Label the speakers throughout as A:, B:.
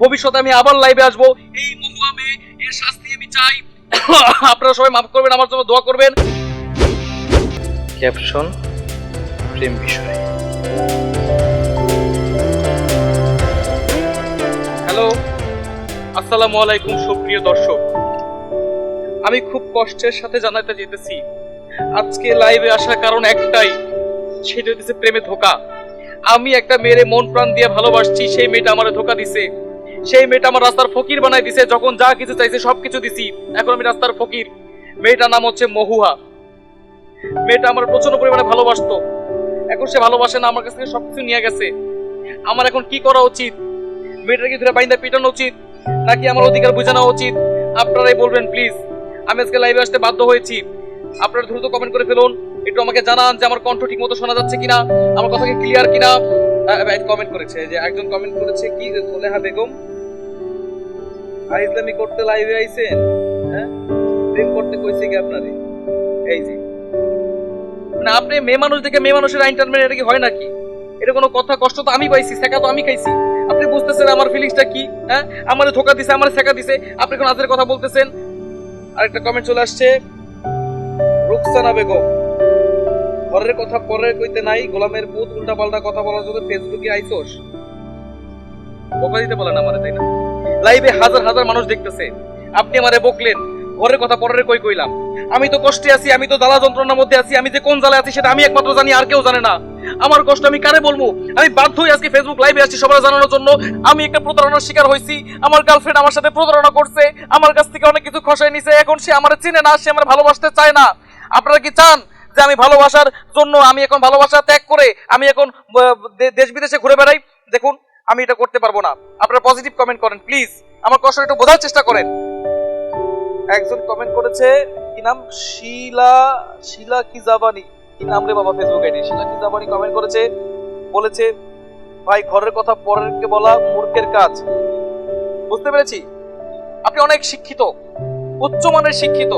A: ভবিষ্যতে আমি আবার লাইভে আসবো। এই মহুয়া মেয়ে, এর শাস্তি আমি চাই। আপনারা সবাই মাফ করবেন, আমার জন্য দোয়া করবেন। ক্যাপশন: প্রেম বিষয়। হ্যালো, আসসালামু আলাইকুম সুপ্রিয় দর্শক। আমি খুব কষ্টের সাথে জানাতে যেতেছি, আজকে লাইভে আসার কারণ একটাই, সেটা হচ্ছে প্রেমে ধোকা। আমি একটা মেয়েরে মন প্রাণ দিয়ে ভালোবাসছি, সেই মেয়েটা আমারে ধোকা দিছে। সেই মেয়েটা আমার রাস্তার ফকির বানাই দিছে। যখন যা কিছু চাইছে সবকিছু দিছি, এখন আমি রাস্তার ফকির। মেয়েটার নাম হচ্ছে মহুয়া। মেয়েটা আমার প্রচন্ড পরিমাণে ভালোবাসতো, এখন সে ভালোবাসে না, আমার কাছ থেকে সবকিছু নিয়ে গেছে। আমার এখন কি করা উচিত? মেয়েটাকে ধরে বাইন্দা পিটানো উচিত, নাকি আমার অধিকার বোঝানো উচিত? আপনারাই বলবেন প্লিজ। আমি আজকে লাইভে আসতে বাধ্য হয়েছি। আপনারা দ্রুত কমেন্ট করে ফেলুন, একটু আমাকে জানান যে আমার কণ্ঠ ঠিক মতো শোনা যাচ্ছে কিনা, আমার কথা কি ক্লিয়ার কিনা। কমেন্ট করেছে যে একজন কমেন্ট করেছে কি, সোলেহা বেগম, ইসলামি করতে লাইভে আইছেন? হ্যাঁ, প্রেম করতে কইছে কি আপনারে? এই যে মানে আপনি মেয়ে মানুষ দেখে মেয়ে মানুষের আইন টানবেন, এটা কি হয় নাকি? এটা কোনো কথা? কষ্ট তো আমি পাইছি, শেখা তো আমি খাইছি। আপনি বুঝতেছেন আমার ফিলিংসটা কি? হ্যাঁ, আমারে ধোকা দিছে, আমারে শেখা দিছে, আপনি কোন আজের কথা বলতেছেন? আরেকটা কমেন্ট চলে আসছে, রুকসানা বেগম, পরের কথা পরের কইতে নাই, গোলামের পুত, উল্টা পাল্টা কথা বলার জন্য ফেসবুকে আইছোস। বকা দিতে বলেন আমারে, তাই না? লাইভে হাজার হাজার মানুষ দেখতেছে, আপনি আমারে বকলেন, ঘরের কথা পরের কই কইলাম। আমি তো কষ্টে আছি, আমি তো জ্বালা যন্ত্রণার মধ্যে আছি। আমি যে কোন জ্বালায় আছি সেটা আমি একমাত্র জানি, আর কেউ জানে না। আমার কষ্ট আমি কারে বলবো? আমি বাধ্য হয়ে আজকে ফেসবুক লাইভে আসছি সবার জানানোর জন্য। আমি একটা প্রতারণার শিকার হয়েছি। আমার গার্লফ্রেন্ড আমার সাথে প্রতারণা করছে, আমার কাছ থেকে অনেক কিছু খসাই নিছে। এখন সে আমার চিনে না, সে আমার ভালোবাসতে চায় না। আপনারা কি চান যে আমি ভালোবাসার জন্য, আমি এখন ভালোবাসা ত্যাগ করে আমি এখন দেশ বিদেশে ঘুরে বেড়াই? দেখুন, আমি এটা করতে পারবো না। আপনারা পজিটিভ কমেন্ট করেন প্লিজ, আমার কষ্ট একটু বোঝার চেষ্টা করেন। একজন কমেন্ট করেছে, কি নাম, শিলা কি জাবানি, কি নাম রে বাবা, ফেসবুক আইডি শিলা কি জাবানি, কমেন্ট করেছে, বলেছে ভাই ঘরের কথা পরেরকে বলা মূর্খের কাজ। বুঝতে পেরেছি, আপনি অনেক শিক্ষিত, উচ্চমানের শিক্ষিত।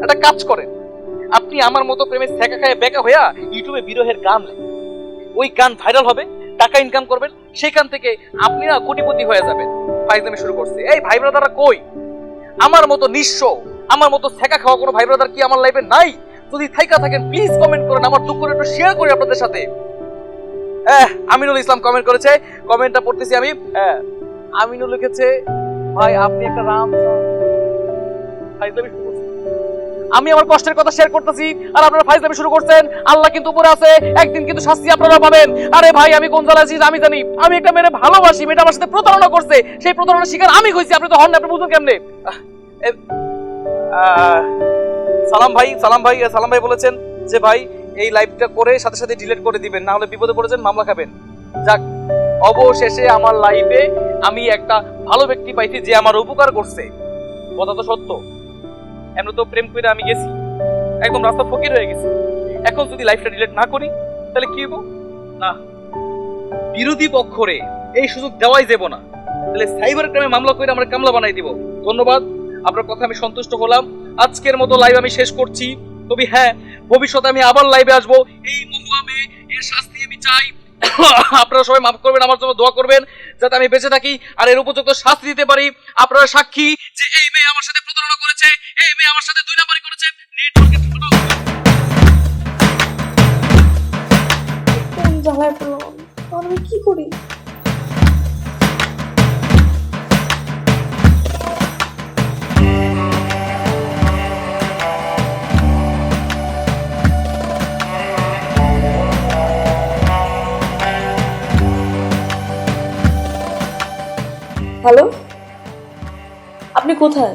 A: একটা কাজ করেন, আপনি আমার মতো প্রেমের ছেঁকা খায় বেকা হইয়া ইউটিউবে বিরহের গান লেখেন। ওই গান ভাইরাল হবে, টাকা ইনকাম করবেন, সেখান থেকে আপনি না কোটিপতি হয়ে যাবেন। ফাইজলামি শুরু করছে। এই ভাই ব্রাদাররা কই? আমার মতো নিঃস্ব, আমার মতো ছেঁকা খাওয়া কোনো ভাই ব্রাদার কি আমার লাইফে নাই? যদি থাইকা থাকেন প্লিজ কমেন্ট করেন, আমার দুঃখ একটু শেয়ার করি আপনাদের সাথে। আমিনুল ইসলাম কমেন্ট করেছে, কমেন্টটা পড়তেছি আমি। আমিনুল লিখেছে, ভাই আপনি একটা রাম। ফাইজলামি শুরু করছে। আমি আমার কষ্টের কথা শেয়ার করতেছি আর আপনারা ফাইজলামি শুরু করছেন। আল্লাহ কিন্তু উপরে আছে, একদিন কিন্তু শাস্তি আপনারা পাবেন। আরে ভাই, আমি কোন জ্বালা আছি আমি জানি। আমি একটা মেয়ের ভালোবাসি, মেয়েটা আমার সাথে প্রতারণা করছে, সেই প্রতারণার শিকার আমি হইছি। আপনি তো হন না, আপনি বুঝুন কেমনে? সালাম ভাই বলেছেন যে ভাই এই লাইভটা করে সাথে সাথে ডিলিট করে দিবেন, না হলে বিপদে পড়েছেন, মামলা খাবেন। যাক, অবশেষে আমার লাইভে আমি একটা ভালো ব্যক্তি পাইছি যে আমার উপকার করছে। কথা তো সত্য। এমন তো প্রেম করে আমি গেছি, একদম রাস্তা ফকির হয়ে গেছি। এখন যদি লাইফটা ডিলিট না করি তাহলে কি হবো? না, বিরোধী পক্ষরে এই সুযোগ দেওয়াই যাব না। তাহলে সাইবার ক্রাইমে মামলা করে আমরা কামলা বানাই দিব। ধন্যবাদ, আপনার কথা আমি সন্তুষ্ট হলাম। আজকের মতো লাইভ আমি শেষ করছি। তবে হ্যাঁ, ভবিষ্যতে আমি আবার লাইভে আসবো। এই মহুয়া মেয়ে, এর শাস্তি আমি চাই। আপনারা সবাই মাফ করবেন, আমার জন্য দোয়া করবেন যাতে আমি বেঁচে থাকি আর এর উপযুক্ত শাস্তি দিতে পারি। আপনারা সাক্ষী যে এই মেয়ে আমার সাথে প্রতারণা করেছে, এই মেয়ে আমার সাথে 2 নাম্বারি করেছে।
B: কোন জ্বালায় পড়লাম, আমি কি করি? হ্যালো, আপনি কোথায়?